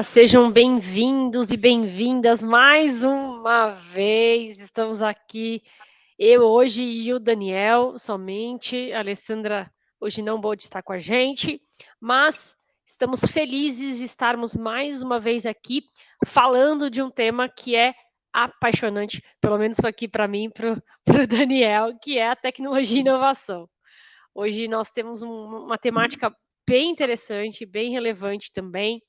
Sejam bem-vindos e bem-vindas mais uma vez. Estamos aqui, eu hoje e o Daniel somente. A Alessandra hoje não pôde estar com a gente, mas estamos felizes de estarmos mais uma vez aqui falando de um tema que é apaixonante, pelo menos aqui para mim e para o Daniel, que é a tecnologia e inovação. Hoje nós temos uma temática bem interessante, bem relevante também.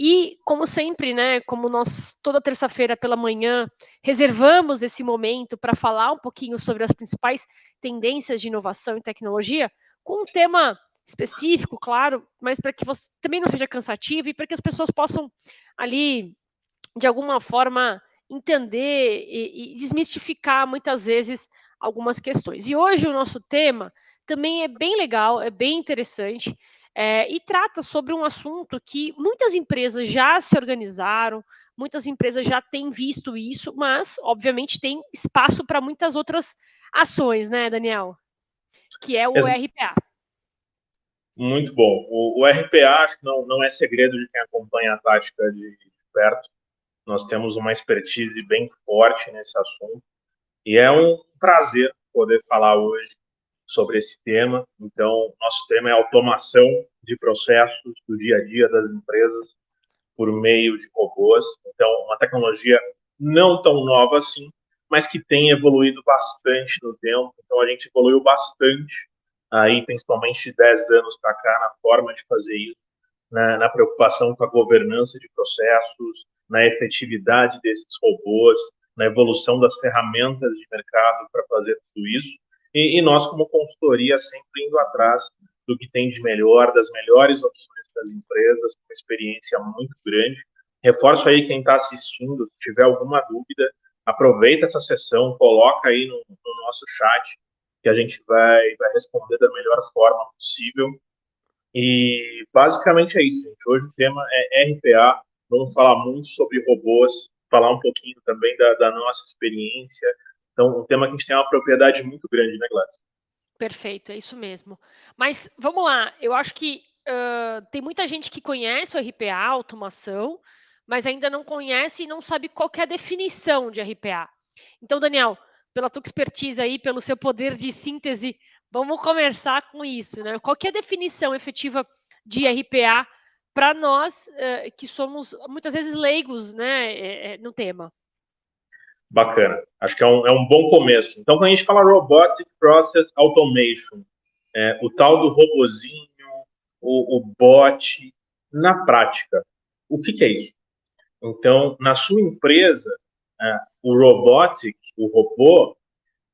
E, como sempre, né, como nós toda terça-feira pela manhã reservamos esse momento para falar um pouquinho sobre as principais tendências de inovação e tecnologia, com um tema específico, claro, mas para que você também não seja cansativo e para que as pessoas possam ali, de alguma forma, entender e desmistificar muitas vezes algumas questões. E hoje o nosso tema também é bem legal, é bem interessante, e trata sobre um assunto que muitas empresas já se organizaram, muitas empresas já têm visto isso, mas, obviamente, tem espaço para muitas outras ações, né, Daniel? Que é o RPA. Muito bom. O RPA, acho que não é segredo de quem acompanha a tática de perto. Nós temos uma expertise bem forte nesse assunto. E é um prazer poder falar hoje sobre esse tema. Então, nosso tema é automação de processos do dia a dia das empresas por meio de robôs. Então, uma tecnologia não tão nova assim, mas que tem evoluído bastante no tempo. Então, a gente evoluiu bastante, aí, principalmente de 10 anos para cá, na forma de fazer isso, na preocupação com a governança de processos, na efetividade desses robôs, na evolução das ferramentas de mercado para fazer tudo isso. E nós, como consultoria, sempre indo atrás do que tem de melhor, das melhores opções para as empresas, com uma experiência muito grande. Reforço aí quem está assistindo, se tiver alguma dúvida, aproveita essa sessão, coloca aí no nosso chat, que a gente vai responder da melhor forma possível. E basicamente é isso, gente. Hoje o tema é RPA. Vamos falar muito sobre robôs, falar um pouquinho também da nossa experiência. Então, um tema que a gente tem uma propriedade muito grande, né, Gladys? Perfeito, é isso mesmo. Mas vamos lá, eu acho que tem muita gente que conhece o RPA, automação, mas ainda não conhece e não sabe qual que é a definição de RPA. Então, Daniel, pela tua expertise aí, pelo seu poder de síntese, vamos começar com isso, né? Qual que é a definição efetiva de RPA para nós que somos muitas vezes leigos, né, no tema? Bacana. Acho que é um bom começo. Então, quando a gente fala Robotic Process Automation, o tal do robozinho, o bot, na prática, o que é isso? Então, na sua empresa, o robotic, o robô,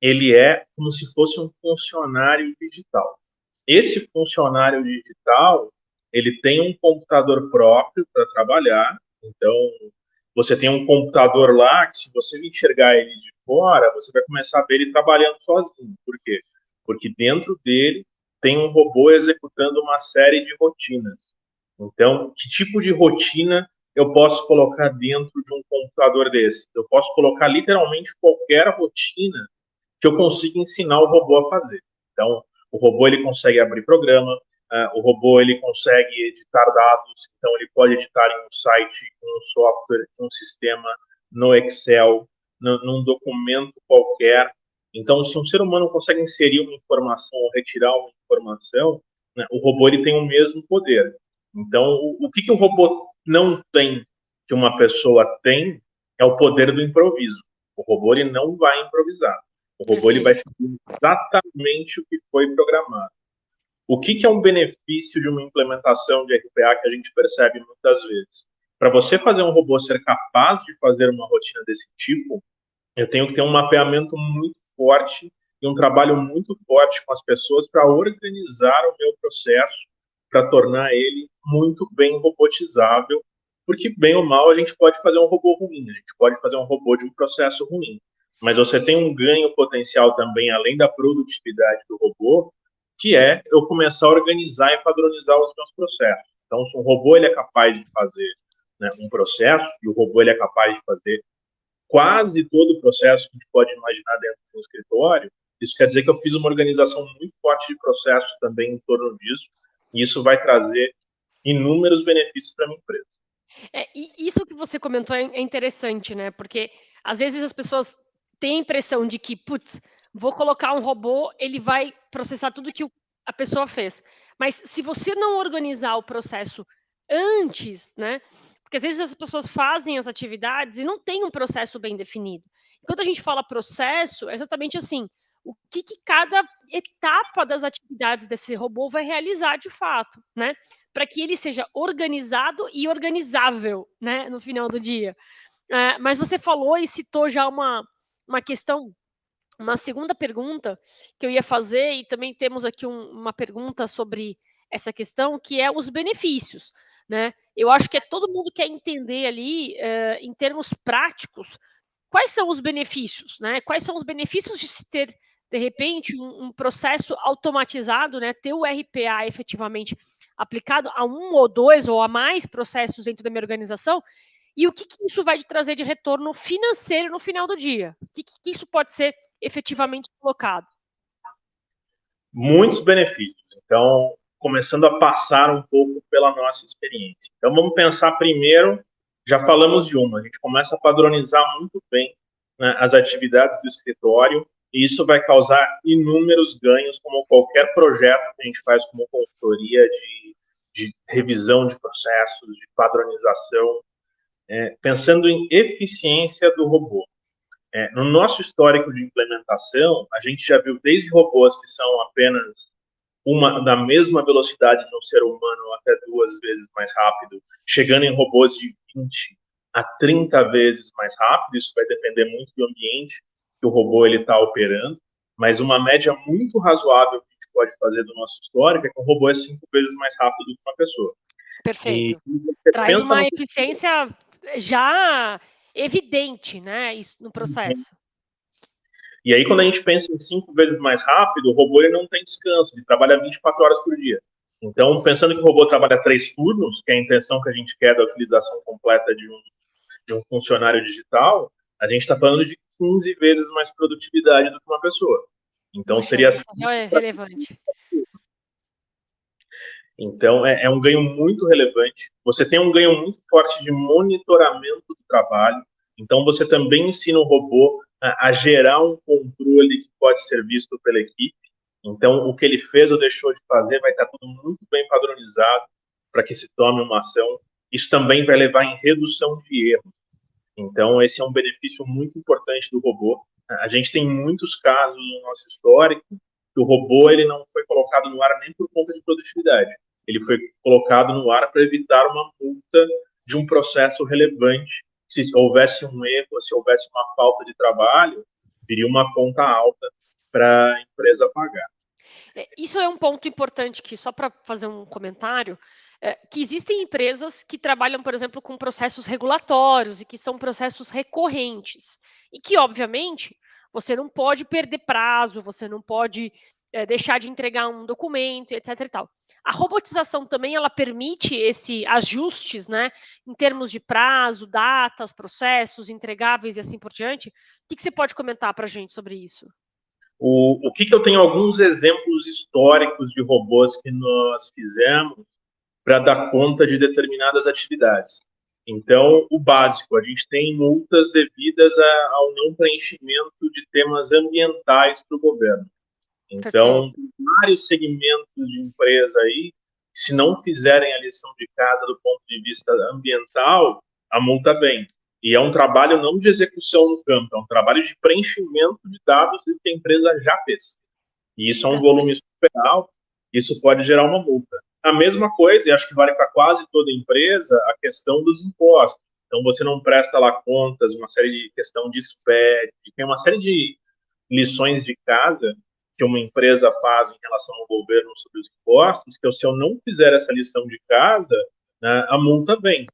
ele é como se fosse um funcionário digital. Esse funcionário digital, ele tem um computador próprio para trabalhar. Então, você tem um computador lá que, se você enxergar ele de fora, você vai começar a ver ele trabalhando sozinho. Por quê? Porque dentro dele tem um robô executando uma série de rotinas. Então, que tipo de rotina eu posso colocar dentro de um computador desse? Eu posso colocar literalmente qualquer rotina que eu consiga ensinar o robô a fazer. Então, o robô ele consegue abrir programa, o robô ele consegue editar dados, então ele pode editar em um site, um software, um sistema, no Excel, num documento qualquer. Então, se um ser humano consegue inserir uma informação ou retirar uma informação, né, o robô ele tem o mesmo poder. Então, o que o robô não tem que uma pessoa tem é o poder do improviso. O robô ele não vai improvisar. O robô ele vai Perfeito. seguir exatamente o que foi programado. O que é um benefício de uma implementação de RPA que a gente percebe muitas vezes? Para você fazer um robô ser capaz de fazer uma rotina desse tipo, eu tenho que ter um mapeamento muito forte e um trabalho muito forte com as pessoas para organizar o meu processo, para tornar ele muito bem robotizável, porque, bem ou mal, a gente pode fazer um robô ruim, a gente pode fazer um robô de um processo ruim, mas você tem um ganho potencial também, além da produtividade do robô, que é eu começar a organizar e padronizar os meus processos. Então, se um robô ele é capaz de fazer, né, um processo, e o robô ele é capaz de fazer quase todo o processo que a gente pode imaginar dentro de um escritório, isso quer dizer que eu fiz uma organização muito forte de processos também em torno disso, e isso vai trazer inúmeros benefícios para a minha empresa. E isso que você comentou é interessante, né? Porque às vezes as pessoas têm a impressão de que, putz, vou colocar um robô, ele vai processar tudo que a pessoa fez. Mas se você não organizar o processo antes, né? Porque às vezes as pessoas fazem as atividades e não tem um processo bem definido. Quando a gente fala processo, é exatamente assim: o que cada etapa das atividades desse robô vai realizar de fato, né? Para que ele seja organizado e organizável, né, no final do dia. Mas você falou e citou já uma questão, uma segunda pergunta que eu ia fazer, e também temos aqui uma pergunta sobre essa questão, que é os benefícios, né? Eu acho que todo mundo quer entender ali, em termos práticos, quais são os benefícios, né? Quais são os benefícios de se ter, de repente, um processo automatizado, né? Ter o RPA efetivamente aplicado a um ou dois ou a mais processos dentro da minha organização, e o que isso vai trazer de retorno financeiro no final do dia? O que isso pode ser efetivamente colocado? Muitos benefícios. Então, começando a passar um pouco pela nossa experiência. Então, vamos pensar primeiro, já falamos de uma, a gente começa a padronizar muito bem, né, as atividades do escritório, e isso vai causar inúmeros ganhos, como qualquer projeto que a gente faz como consultoria de revisão de processos, de padronização, pensando em eficiência do robô. No nosso histórico de implementação, a gente já viu desde robôs que são apenas da mesma velocidade de um ser humano, até 2 vezes mais rápido, chegando em robôs de 20 a 30 vezes mais rápido. Isso vai depender muito do ambiente que o robô está operando, mas uma média muito razoável que a gente pode fazer do nosso histórico é que um robô é 5 vezes mais rápido do que uma pessoa. E Perfeito. você Traz pensa uma no eficiência já evidente, né, isso no processo. E aí, quando a gente pensa em 5 vezes mais rápido, o robô ele não tem descanso, ele trabalha 24 horas por dia. Então, pensando que o robô trabalha 3 turnos, que é a intenção que a gente quer da utilização completa de um funcionário digital, a gente está falando de 15 vezes mais produtividade do que uma pessoa. Então, Puxa, seria isso é relevante. Então, é um ganho muito relevante. Você tem um ganho muito forte de monitoramento do trabalho. Então, você também ensina o robô a gerar um controle que pode ser visto pela equipe. Então, o que ele fez ou deixou de fazer vai estar tudo muito bem padronizado para que se tome uma ação. Isso também vai levar em redução de erros. Então, esse é um benefício muito importante do robô. A gente tem muitos casos no nosso histórico que o robô ele não foi colocado no ar nem por conta de produtividade. Ele foi colocado no ar para evitar uma multa de um processo relevante. Se houvesse um erro, se houvesse uma falta de trabalho, viria uma conta alta para a empresa pagar. Isso é um ponto importante que, só para fazer um comentário, que existem empresas que trabalham, por exemplo, com processos regulatórios e que são processos recorrentes. E que, obviamente, você não pode perder prazo, você não pode deixar de entregar um documento, etc. E tal. A robotização também ela permite esse ajustes, né, em termos de prazo, datas, processos, entregáveis e assim por diante. O que você pode comentar para a gente sobre isso? O que eu tenho alguns exemplos históricos de robôs que nós fizemos para dar conta de determinadas atividades. Então, o básico, a gente tem multas devidas ao não preenchimento de temas ambientais para o governo. Então, Perfeito. vários segmentos de empresa aí, se não fizerem a lição de casa do ponto de vista ambiental, a multa vem. E é um trabalho não de execução no campo, é um trabalho de preenchimento de dados que a empresa já fez. E isso é um volume Perfeito. super alto, isso pode gerar uma multa. A mesma coisa, e acho que vale para quase toda empresa, a questão dos impostos. Então, você não presta lá contas, uma série de questão de SPED, tem uma série de lições de casa que uma empresa faz em relação ao governo sobre os impostos, que se eu não fizer essa lição de casa, né, a multa vem.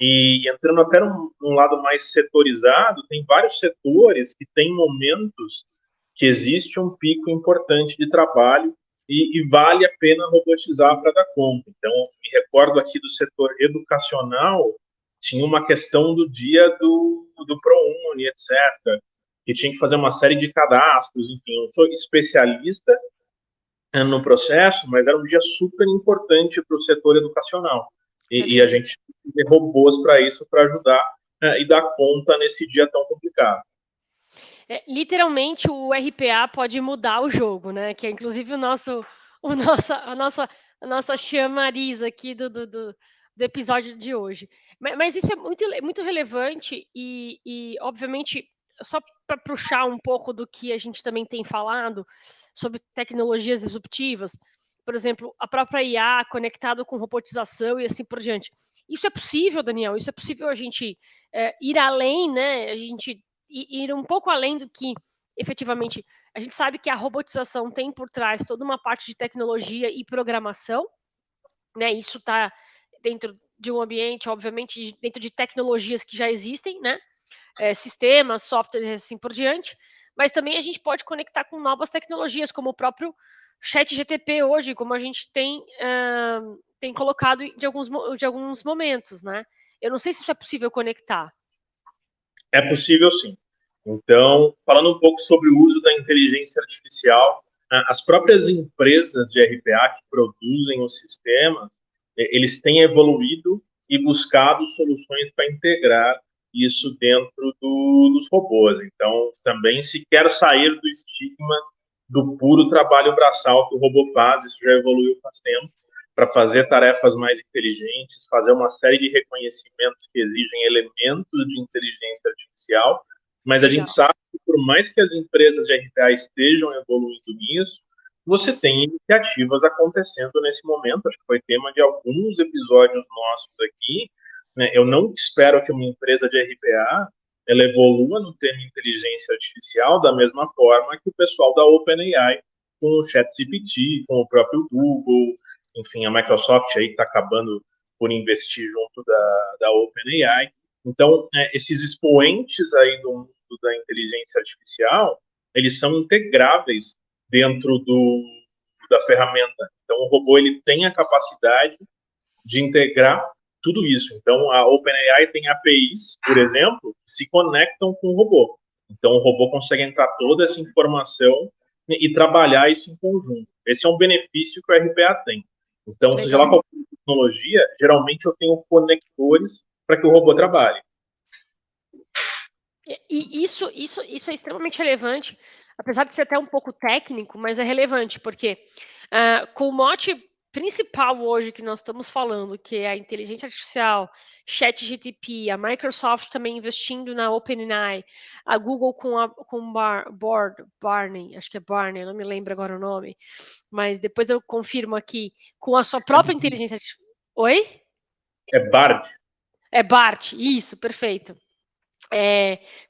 E entrando até num lado mais setorizado, tem vários setores que têm momentos que existe um pico importante de trabalho e vale a pena robotizar para dar conta. Então, me recordo aqui do setor educacional, tinha uma questão do dia do ProUni, etc., que tinha que fazer uma série de cadastros, enfim, eu não sou especialista no processo, mas era um dia super importante para o setor educacional. E a Perfeito. gente tem robôs para isso, para ajudar e dar conta nesse dia tão complicado. Literalmente o RPA pode mudar o jogo, né? Que é inclusive o nossa, a nossa chamariz aqui do episódio de hoje. Mas isso é muito relevante obviamente, só para puxar um pouco do que a gente também tem falado sobre tecnologias disruptivas, por exemplo, a própria IA conectada com robotização e assim por diante. Isso é possível, Daniel? Isso é possível a gente ir além, né? A gente ir um pouco além do que efetivamente a gente sabe que a robotização tem por trás toda uma parte de tecnologia e programação, né? Isso está dentro de um ambiente, obviamente, dentro de tecnologias que já existem, né? Sistemas, softwares, assim por diante. Mas também a gente pode conectar com novas tecnologias, como o próprio Chat GTP hoje, como a gente tem colocado de alguns momentos, né? Eu não sei se isso é possível conectar. É possível sim. Então, falando um pouco sobre o uso da inteligência artificial, as próprias empresas de RPA que produzem os sistemas, eles têm evoluído e buscado soluções para integrar isso dentro dos robôs. Então, também se quer sair do estigma do puro trabalho braçal que o robô faz, isso já evoluiu faz tempo, para fazer tarefas mais inteligentes, fazer uma série de reconhecimentos que exigem elementos de inteligência artificial, mas a gente Legal. sabe que por mais que as empresas de RPA estejam evoluindo nisso, você tem iniciativas acontecendo nesse momento, acho que foi tema de alguns episódios nossos aqui, né? Eu não espero que uma empresa de RPA ela evolua no tema inteligência artificial da mesma forma que o pessoal da OpenAI com o ChatGPT, com o próprio Google, enfim, a Microsoft aí está acabando por investir junto da OpenAI. Então, esses expoentes aí do mundo da inteligência artificial, eles são integráveis dentro da ferramenta. Então, o robô ele tem a capacidade de integrar tudo isso. Então, a OpenAI tem APIs, por exemplo, que se conectam com o robô. Então, o robô consegue entrar toda essa informação e trabalhar isso em conjunto. Esse é um benefício que o RPA tem. Então, seja lá Legal. qual for a tecnologia, geralmente eu tenho conectores para que o robô trabalhe. E isso é extremamente relevante, apesar de ser até um pouco técnico, mas é relevante, porque com o mote principal hoje que nós estamos falando, que é a inteligência artificial, ChatGPT, a Microsoft também investindo na OpenAI, a Google com Barney, acho que é Barney, não me lembro agora o nome, mas depois eu confirmo aqui, com a sua própria inteligência artificial. Oi? É BARD. É BART, isso, perfeito.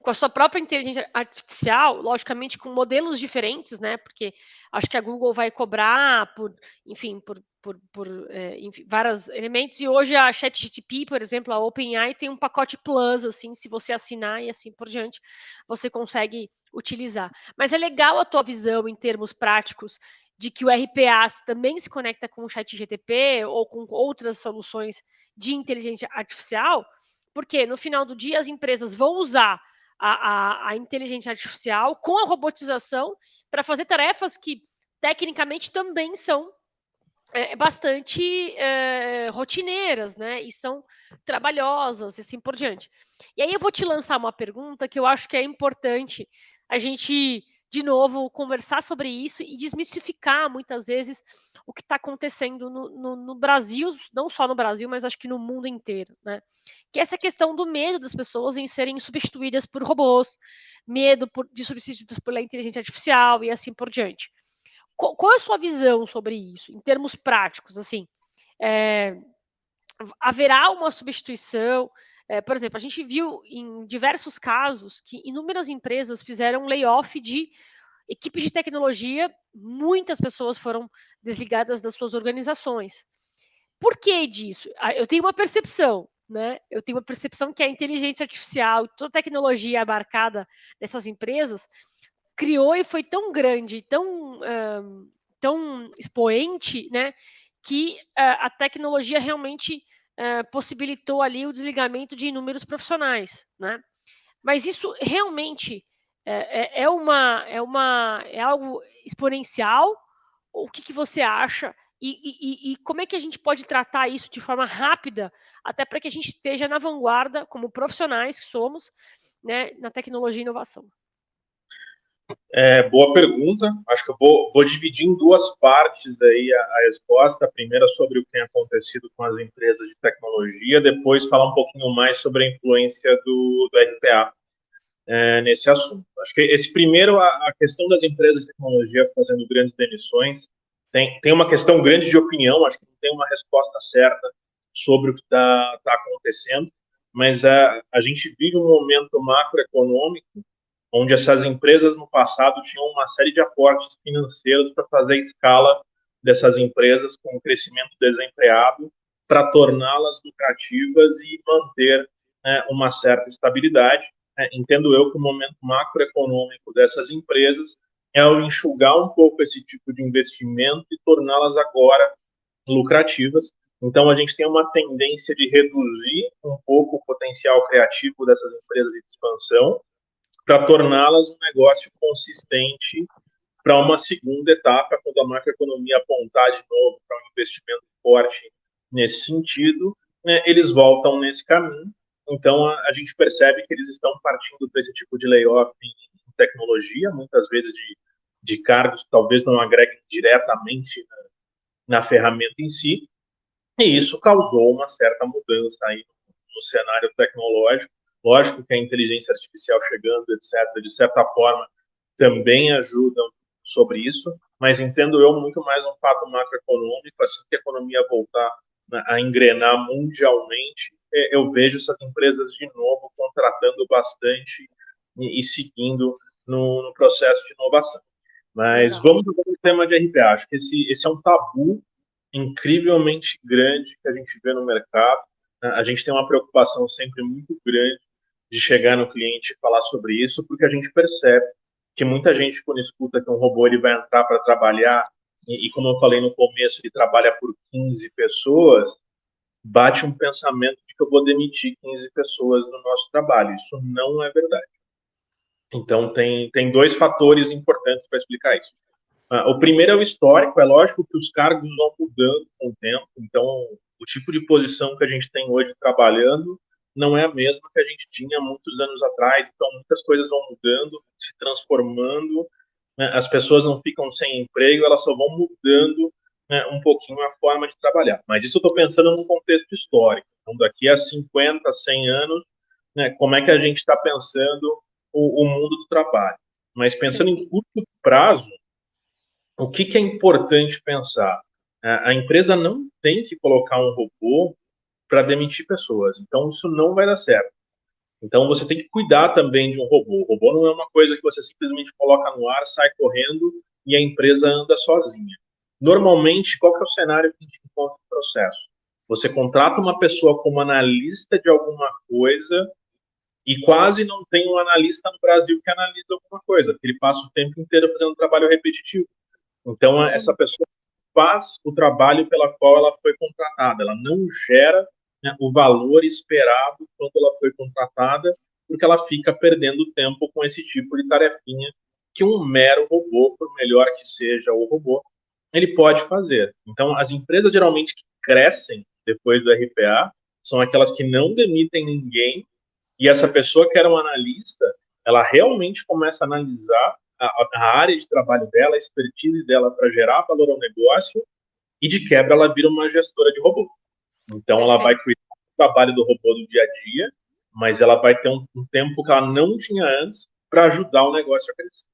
Com a sua própria inteligência artificial, logicamente com modelos diferentes, né? Porque acho que a Google vai cobrar enfim, enfim, vários elementos. E hoje a ChatGPT, por exemplo, a OpenAI tem um pacote Plus, assim, se você assinar e assim por diante, você consegue utilizar. Mas é legal a tua visão em termos práticos de que o RPA também se conecta com o ChatGPT ou com outras soluções de inteligência artificial, porque no final do dia as empresas vão usar a inteligência artificial com a robotização para fazer tarefas que tecnicamente também são bastante rotineiras, né? E são trabalhosas e assim por diante. E aí eu vou te lançar uma pergunta que eu acho que é importante a gente, de novo, conversar sobre isso e desmistificar muitas vezes o que está acontecendo no Brasil, não só no Brasil, mas acho que no mundo inteiro, né? Que é essa questão do medo das pessoas em serem substituídas por robôs, medo de substituídas pela inteligência artificial e assim por diante. Qual é a sua visão sobre isso, em termos práticos? Assim, é, haverá uma substituição? Por exemplo, a gente viu em diversos casos que inúmeras empresas fizeram layoff de equipes de tecnologia, muitas pessoas foram desligadas das suas organizações. Por que disso? Eu tenho uma percepção, né? Eu tenho uma percepção que a inteligência artificial, toda a tecnologia abarcada nessas empresas, criou e foi tão grande, tão expoente, né, que a tecnologia realmente possibilitou ali o desligamento de inúmeros profissionais, né? Mas isso realmente é algo exponencial? O que você acha? E como é que a gente pode tratar isso de forma rápida, até para que a gente esteja na vanguarda, como profissionais que somos, né, na tecnologia e inovação? Boa pergunta. Acho que eu vou dividir em duas partes aí a resposta. A primeira sobre o que tem acontecido com as empresas de tecnologia, depois falar um pouquinho mais sobre a influência do RPA nesse assunto. Acho que esse primeiro, a questão das empresas de tecnologia fazendo grandes demissões, tem uma questão grande de opinião, acho que não tem uma resposta certa sobre o que está acontecendo, mas a gente vive um momento macroeconômico onde essas empresas no passado tinham uma série de aportes financeiros para fazer a escala dessas empresas com o crescimento desenfreado para torná-las lucrativas e manter uma certa estabilidade. Entendo eu que o momento macroeconômico dessas empresas é o enxugar um pouco esse tipo de investimento e torná-las agora lucrativas. Então, a gente tem uma tendência de reduzir um pouco o potencial criativo dessas empresas de expansão para torná-las um negócio consistente para uma segunda etapa, quando a macroeconomia apontar de novo para um investimento forte nesse sentido, né, eles voltam nesse caminho. Então, a gente percebe que eles estão partindo para esse tipo de layoff em tecnologia, muitas vezes de cargos que talvez não agreguem diretamente na ferramenta em si, e isso causou uma certa mudança aí no cenário tecnológico. Lógico que a inteligência artificial chegando, etc., de certa forma, também ajudam sobre isso, mas entendo eu muito mais um fato macroeconômico, assim que a economia voltar a engrenar mundialmente, eu vejo essas empresas de novo contratando bastante e seguindo no processo de inovação. Mas Legal. vamos para o tema de RPA. Acho que esse é um tabu incrivelmente grande que a gente vê no mercado. A gente tem uma preocupação sempre muito grande de chegar no cliente e falar sobre isso, porque a gente percebe que muita gente, quando escuta que um robô ele vai entrar para trabalhar, e como eu falei no começo, ele trabalha por 15 pessoas, bate um pensamento de que eu vou demitir 15 pessoas no nosso trabalho. Isso não é verdade. Então, tem dois fatores importantes para explicar isso. O primeiro é o histórico, é lógico que os cargos vão mudando com o tempo, então o tipo de posição que a gente tem hoje trabalhando não é a mesma que a gente tinha muitos anos atrás, então muitas coisas vão mudando, se transformando, né? As pessoas não ficam sem emprego, elas só vão mudando, né, um pouquinho a forma de trabalhar. Mas isso eu estou pensando num contexto histórico, então daqui a 50, 100 anos, né, como é que a gente está pensando o mundo do trabalho. Mas pensando em Perfeito. curto prazo, o que é importante pensar? A empresa não tem que colocar um robô para demitir pessoas. Então, isso não vai dar certo. Então, você tem que cuidar também de um robô. O robô não é uma coisa que você simplesmente coloca no ar, sai correndo e a empresa anda sozinha. Normalmente, qual que é o cenário que a gente encontra no processo? Você contrata uma pessoa como analista de alguma coisa e quase não tem um analista no Brasil que analisa alguma coisa, porque ele passa o tempo inteiro fazendo um trabalho repetitivo. Então, essa Sim. pessoa faz o trabalho pela qual ela foi contratada, ela não gera, né, o valor esperado quando ela foi contratada, porque ela fica perdendo tempo com esse tipo de tarefinha que um mero robô, por melhor que seja o robô, ele pode fazer. Então, as empresas geralmente que crescem depois do RPA são aquelas que não demitem ninguém e essa pessoa que era um analista, ela realmente começa a analisar a área de trabalho dela, a expertise dela para gerar valor ao negócio e de quebra ela vira uma gestora de robô. Então ela vai Perfeito. cuidar do trabalho do robô do dia a dia, mas ela vai ter um tempo que ela não tinha antes para ajudar o negócio a crescer.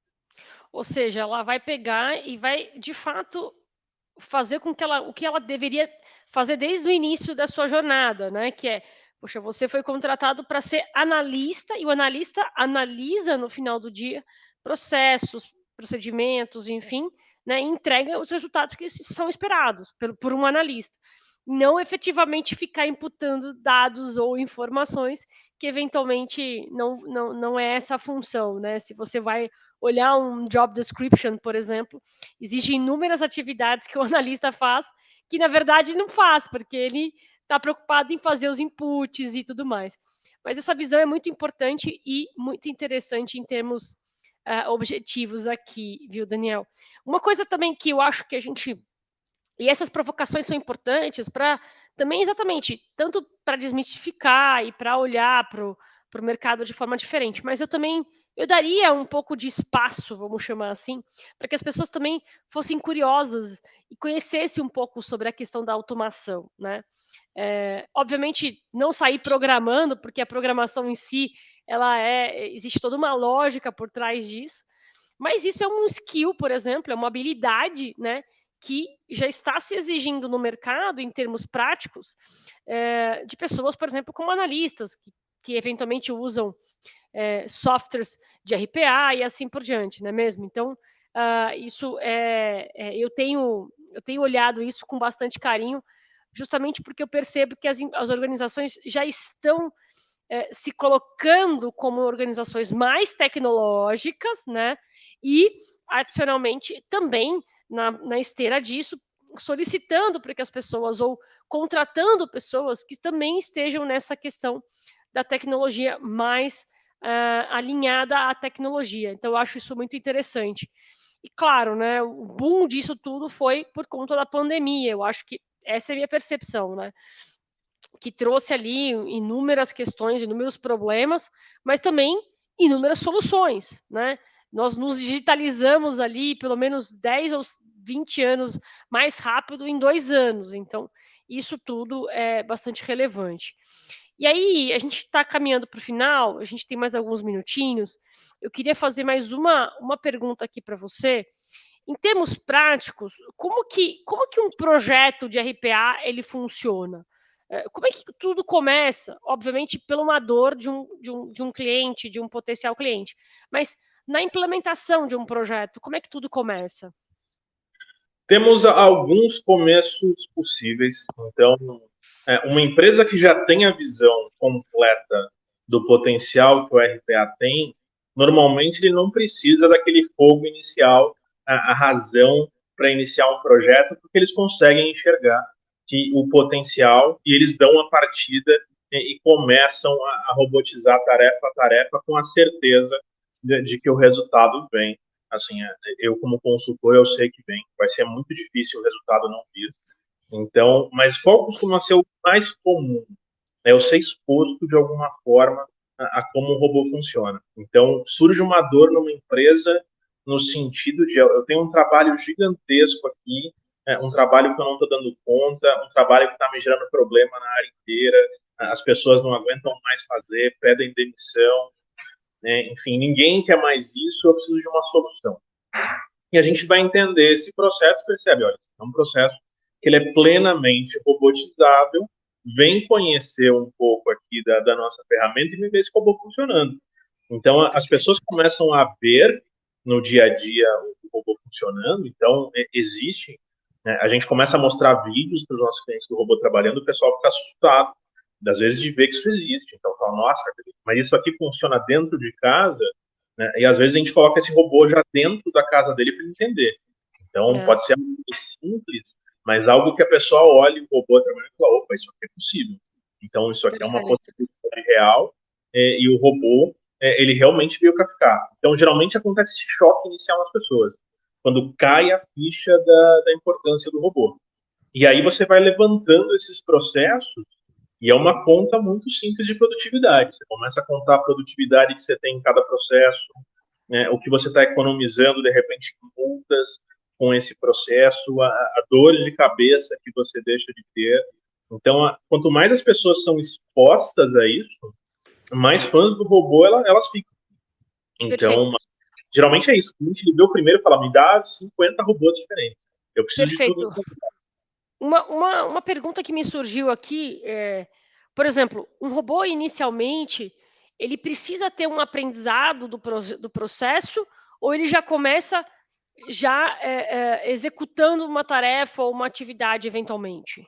Ou seja, ela vai pegar e vai, de fato, fazer com que o que ela deveria fazer desde o início da sua jornada, né? Que é, poxa, você foi contratado para ser analista e o analista analisa no final do dia processos, procedimentos, enfim, né? E entrega os resultados que são esperados por um analista. Não efetivamente ficar imputando dados ou informações que eventualmente não é essa a função, né? Se você vai olhar um job description, por exemplo, existem inúmeras atividades que o analista faz que, na verdade, não faz, porque ele está preocupado em fazer os inputs e tudo mais. Mas essa visão é muito importante e muito interessante em termos objetivos aqui, viu, Daniel? Uma coisa também que eu acho que a gente E essas provocações são importantes para também exatamente, tanto para desmistificar e para olhar para o mercado de forma diferente, mas eu daria um pouco de espaço, vamos chamar assim, para que as pessoas também fossem curiosas e conhecessem um pouco sobre a questão da automação, né? Obviamente, não sair programando, porque a programação em si, existe toda uma lógica por trás disso, mas isso é um skill, por exemplo, é uma habilidade, né, que já está se exigindo no mercado, em termos práticos, de pessoas, por exemplo, como analistas, que eventualmente usam softwares de RPA e assim por diante, não é mesmo? Então, isso eu tenho olhado isso com bastante carinho, justamente porque eu percebo que as organizações já estão se colocando como organizações mais tecnológicas, né? E, adicionalmente, também na esteira disso, solicitando para que as pessoas ou contratando pessoas que também estejam nessa questão da tecnologia mais alinhada à tecnologia. Então, eu acho isso muito interessante. E, claro, né, o boom disso tudo foi por conta da pandemia. Eu acho que essa é a minha percepção, né? Que trouxe ali inúmeras questões, inúmeros problemas, mas também inúmeras soluções, né? Nós nos digitalizamos ali pelo menos 10 ou 20 anos mais rápido em 2 anos. Então, isso tudo é bastante relevante. E aí, a gente está caminhando para o final, a gente tem mais alguns minutinhos. Eu queria fazer mais uma pergunta aqui para você. Em termos práticos, como que um projeto de RPA ele funciona? Como é que tudo começa? Obviamente, pela uma dor de um cliente, de um potencial cliente. Mas na implementação de um projeto, como é que tudo começa? Temos alguns começos possíveis. Então, uma empresa que já tem a visão completa do potencial que o RPA tem, normalmente ele não precisa daquele fogo inicial, a razão para iniciar um projeto, porque eles conseguem enxergar que o potencial e eles dão a partida e começam a robotizar tarefa a tarefa com a certeza de que o resultado vem. Assim, eu como consultor, eu sei que vem, vai ser muito difícil o resultado não vir. Então, mas qual costuma ser o mais comum? É eu ser exposto de alguma forma a como um robô funciona. Então, surge uma dor numa empresa no sentido de eu tenho um trabalho gigantesco aqui, um trabalho que eu não estou dando conta, um trabalho que está me gerando problema na área inteira, as pessoas não aguentam mais fazer, pedem demissão, né? Enfim, ninguém quer mais isso, eu preciso de uma solução. E a gente vai entender esse processo e percebe, olha, é um processo que ele é plenamente robotizável, vem conhecer um pouco aqui da nossa ferramenta e ver esse robô funcionando. Então, as pessoas começam a ver no dia a dia o robô funcionando, então, existe, né, a gente começa a mostrar vídeos para os nossos clientes do robô trabalhando, o pessoal fica assustado, às vezes, de ver que isso existe. Então, fala, nossa, mas isso aqui funciona dentro de casa, né? E às vezes a gente coloca esse robô já dentro da casa dele para entender. Então, É, pode ser algo simples, mas algo que a pessoa olhe o robô trabalhando e fala, opa, isso aqui é possível. Então, isso aqui é uma perfeito. possibilidade real, e o robô, ele realmente veio para ficar. Então, geralmente acontece esse choque inicial nas pessoas, quando cai a ficha da importância do robô. E aí você vai levantando esses processos e é uma conta muito simples de produtividade. Você começa a contar a produtividade que você tem em cada processo, né, o que você está economizando, de repente, em multas com esse processo, a dores de cabeça que você deixa de ter. Então, quanto mais as pessoas são expostas a isso, mais fãs do robô elas ficam. Perfeito. Então, geralmente é isso. A gente vê o primeiro e fala, me dá 50 robôs diferentes. Eu preciso de tudo. Perfeito. Uma pergunta que me surgiu aqui por exemplo, um robô inicialmente, ele precisa ter um aprendizado do processo ou ele já começa executando uma tarefa ou uma atividade eventualmente?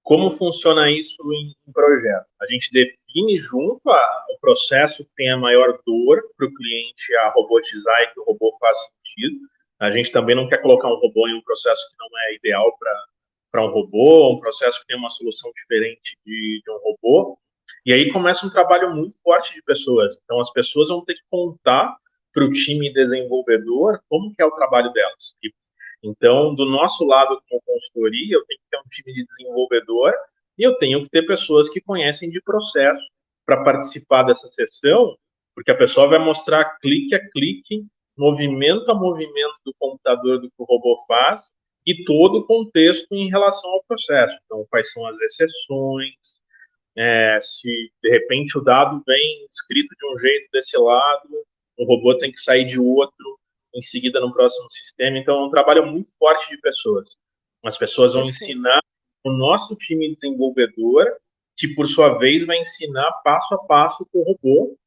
Como funciona isso em projeto? A gente define junto o processo que tem a maior dor para o cliente a robotizar e que o robô faz sentido. A gente também não quer colocar um robô em um processo que não é ideal para um robô, um processo que tem uma solução diferente de um robô. E aí começa um trabalho muito forte de pessoas. Então, as pessoas vão ter que contar para o time desenvolvedor como que é o trabalho delas. Então, do nosso lado, como consultoria, eu tenho que ter um time de desenvolvedor e eu tenho que ter pessoas que conhecem de processo para participar dessa sessão, porque a pessoa vai mostrar clique a clique, movimento a movimento do computador do que o robô faz e todo o contexto em relação ao processo. Então, quais são as exceções, se de repente o dado vem escrito de um jeito desse lado, o robô tem que sair de outro, em seguida no próximo sistema. Então, é um trabalho muito forte de pessoas. As pessoas vão Perfeito. ensinar o nosso time desenvolvedor, que por sua vez vai ensinar passo a passo para o robô,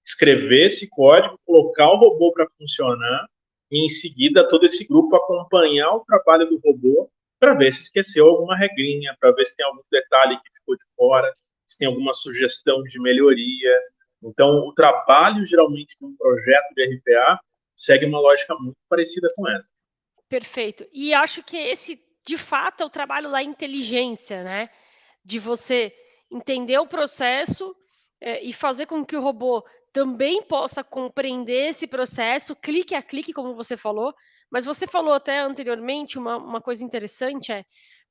escrever esse código, colocar o robô para funcionar, e em seguida todo esse grupo acompanhar o trabalho do robô para ver se esqueceu alguma regrinha, para ver se tem algum detalhe que ficou de fora, se tem alguma sugestão de melhoria. Então, o trabalho, geralmente, de um projeto de RPA segue uma lógica muito parecida com essa. Perfeito. E acho que esse, de fato, é o trabalho da inteligência, né? De você entender o processo e fazer com que o robô também possa compreender esse processo, clique a clique, como você falou. Mas você falou até anteriormente uma coisa interessante,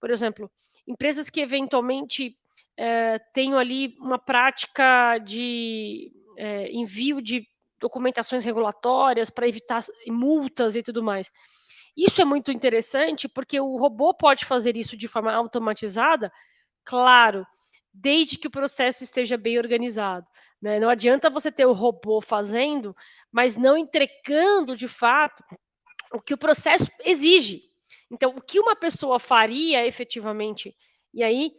por exemplo, empresas que eventualmente tenham ali uma prática de envio de documentações regulatórias para evitar multas e tudo mais. Isso é muito interessante porque o robô pode fazer isso de forma automatizada, claro, desde que o processo esteja bem organizado. Né? Não adianta você ter o robô fazendo, mas não entregando de fato o que o processo exige. Então, o que uma pessoa faria efetivamente? E aí,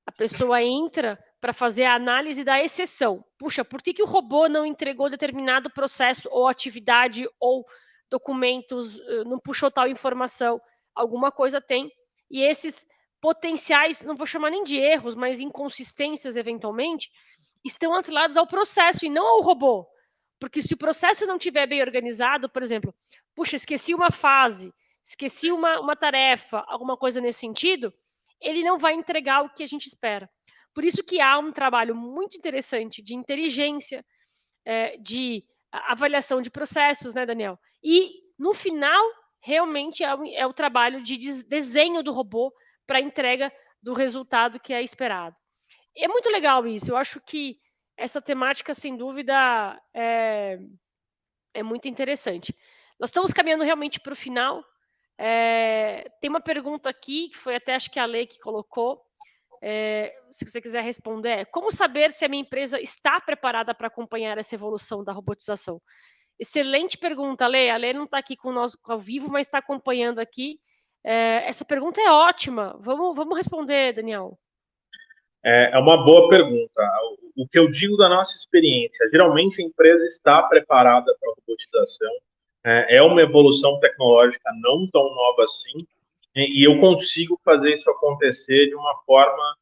a pessoa entra para fazer a análise da exceção. Puxa, por que o robô não entregou determinado processo ou atividade ou documentos, não puxou tal informação? Alguma coisa tem. E esses potenciais, não vou chamar nem de erros, mas inconsistências eventualmente, estão atrelados ao processo e não ao robô. Porque se o processo não estiver bem organizado, por exemplo, puxa, esqueci uma fase, esqueci uma tarefa, alguma coisa nesse sentido, ele não vai entregar o que a gente espera. Por isso que há um trabalho muito interessante de inteligência, de avaliação de processos, né, Daniel? E, no final, realmente é o trabalho de desenho do robô para a entrega do resultado que é esperado. É muito legal isso. Eu acho que essa temática, sem dúvida, é muito interessante. Nós estamos caminhando realmente para o final. Tem uma pergunta aqui, que foi até acho que a Lei que colocou. Se você quiser responder, como saber se a minha empresa está preparada para acompanhar essa evolução da robotização? Excelente pergunta, Lei. A Lei não está aqui com nós ao vivo, mas está acompanhando aqui. Essa pergunta é ótima. Vamos responder, Daniel. É uma boa pergunta. O que eu digo da nossa experiência, geralmente a empresa está preparada para a robotização, é uma evolução tecnológica não tão nova assim, e eu consigo fazer isso acontecer de uma forma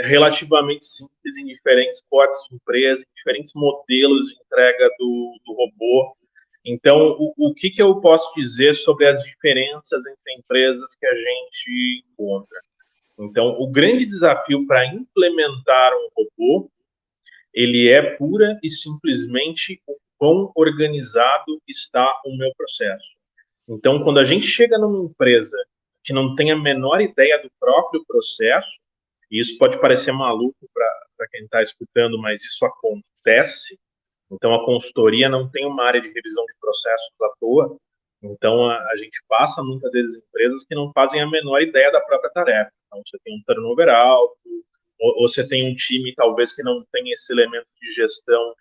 relativamente simples em diferentes portes de empresa, em diferentes modelos de entrega do robô. Então, o que eu posso dizer sobre as diferenças entre empresas que a gente encontra? Então, o grande desafio para implementar um robô, ele é pura e simplesmente o quão organizado está o meu processo. Então, quando a gente chega numa empresa que não tem a menor ideia do próprio processo, e isso pode parecer maluco para quem está escutando, mas isso acontece. Então, a consultoria não tem uma área de revisão de processos à toa. Então, a gente passa muitas vezes empresas que não fazem a menor ideia da própria tarefa. Então, você tem um turnover alto, ou você tem um time, talvez, que não tem esse elemento de gestão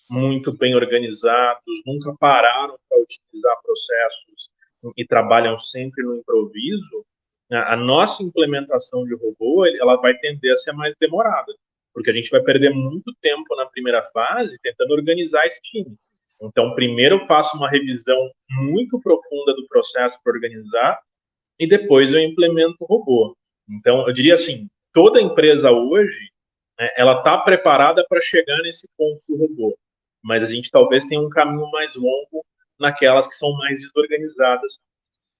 muito bem organizados, nunca pararam para utilizar processos e trabalham sempre no improviso. A nossa implementação de robô, ela vai tender a ser mais demorada, porque a gente vai perder muito tempo na primeira fase tentando organizar esse time. Então, primeiro eu faço uma revisão muito profunda do processo para organizar e depois eu implemento o robô. Então, eu diria assim, toda empresa hoje, né, ela está preparada para chegar nesse ponto do robô, mas a gente talvez tenha um caminho mais longo naquelas que são mais desorganizadas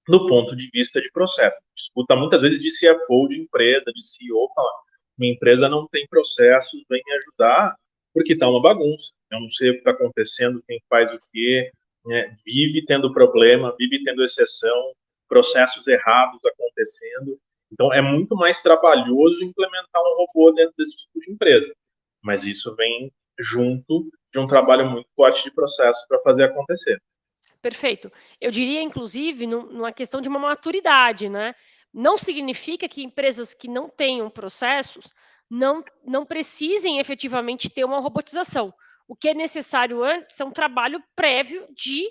do ponto de vista de processo. Escuta muitas vezes de CFO de empresa, de CEO, falar, minha empresa não tem processos, vem me ajudar, porque está uma bagunça. Eu não sei o que está acontecendo, quem faz o quê, né? Vive tendo problema, vive tendo exceção. processos errados acontecendo. Então, é muito mais trabalhoso implementar um robô dentro desse tipo de empresa. Mas isso vem junto de um trabalho muito forte de processos para fazer acontecer. Perfeito. Eu diria, inclusive, numa questão de uma maturidade, né? Não significa que empresas que não tenham processos não precisem efetivamente ter uma robotização. O que é necessário antes é um trabalho prévio de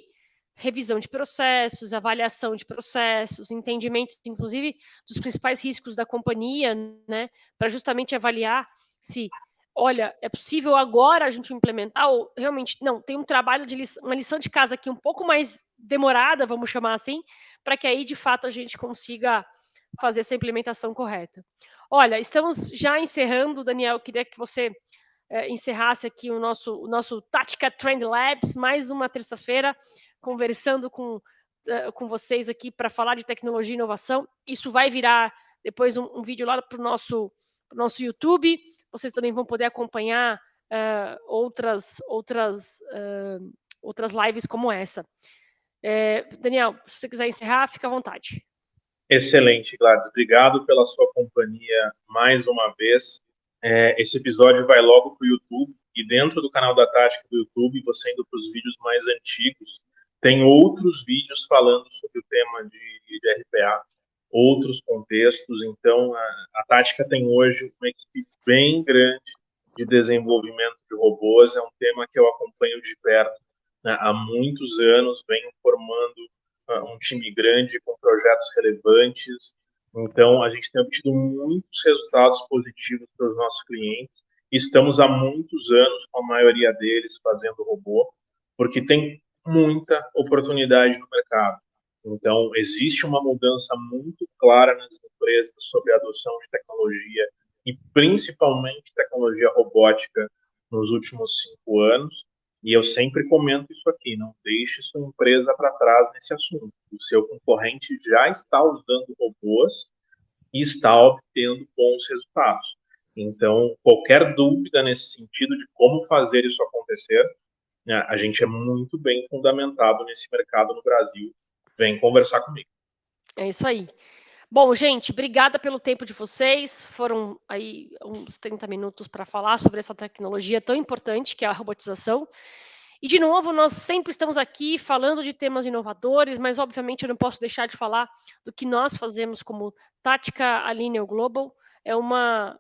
revisão de processos, avaliação de processos, entendimento, inclusive, dos principais riscos da companhia, né? Para justamente avaliar se olha, é possível agora a gente implementar ou realmente não, tem um trabalho de uma lição de casa aqui um pouco mais demorada, vamos chamar assim, para que aí de fato a gente consiga fazer essa implementação correta. Olha, estamos já encerrando, Daniel, eu queria que você encerrasse aqui o nosso Tática Trend Labs, mais uma terça-feira, conversando com vocês aqui para falar de tecnologia e inovação. Isso vai virar depois um vídeo lá para o nosso YouTube. Vocês também vão poder acompanhar outras lives como essa. Daniel, se você quiser encerrar, fica à vontade. Excelente, Gladys. Obrigado pela sua companhia mais uma vez. Esse episódio vai logo para o YouTube, e dentro do canal da Tática do YouTube, você indo para os vídeos mais antigos, tem outros vídeos falando sobre o tema de RPA, outros contextos. Então, a Tática tem hoje uma equipe bem grande de desenvolvimento de robôs. É um tema que eu acompanho de perto, né, há muitos anos, venho formando um time grande com projetos relevantes. Então, a gente tem obtido muitos resultados positivos para os nossos clientes. Estamos há muitos anos com a maioria deles fazendo robô, porque tem muita oportunidade no mercado. Então, existe uma mudança muito clara nas empresas sobre a adoção de tecnologia e principalmente tecnologia robótica nos últimos 5 anos. E eu sempre comento isso aqui: não deixe sua empresa para trás nesse assunto. O seu concorrente já está usando robôs e está obtendo bons resultados. Então, qualquer dúvida nesse sentido de como fazer isso acontecer, né, a gente é muito bem fundamentado nesse mercado no Brasil. Vem conversar comigo. É isso aí. Bom, gente, obrigada pelo tempo de vocês. Foram aí uns 30 minutos para falar sobre essa tecnologia tão importante que é a robotização. E, de novo, nós sempre estamos aqui falando de temas inovadores, mas, obviamente, eu não posso deixar de falar do que nós fazemos como Tática Alineo Global. É uma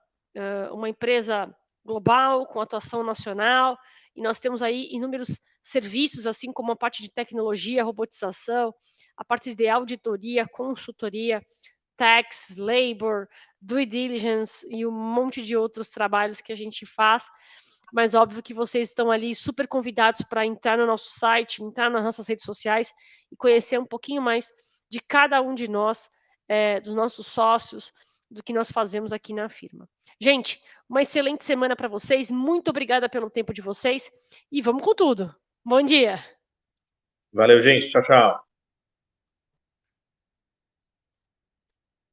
empresa global, com atuação nacional, e nós temos aí inúmeros serviços, assim como a parte de tecnologia, robotização, a parte de auditoria, consultoria, tax, labor, due diligence e um monte de outros trabalhos que a gente faz. Mas óbvio que vocês estão ali super convidados para entrar no nosso site, entrar nas nossas redes sociais e conhecer um pouquinho mais de cada um de nós, dos nossos sócios, do que nós fazemos aqui na firma. Gente, uma excelente semana para vocês. Muito obrigada pelo tempo de vocês e vamos com tudo. Bom dia. Valeu, gente. Tchau, tchau.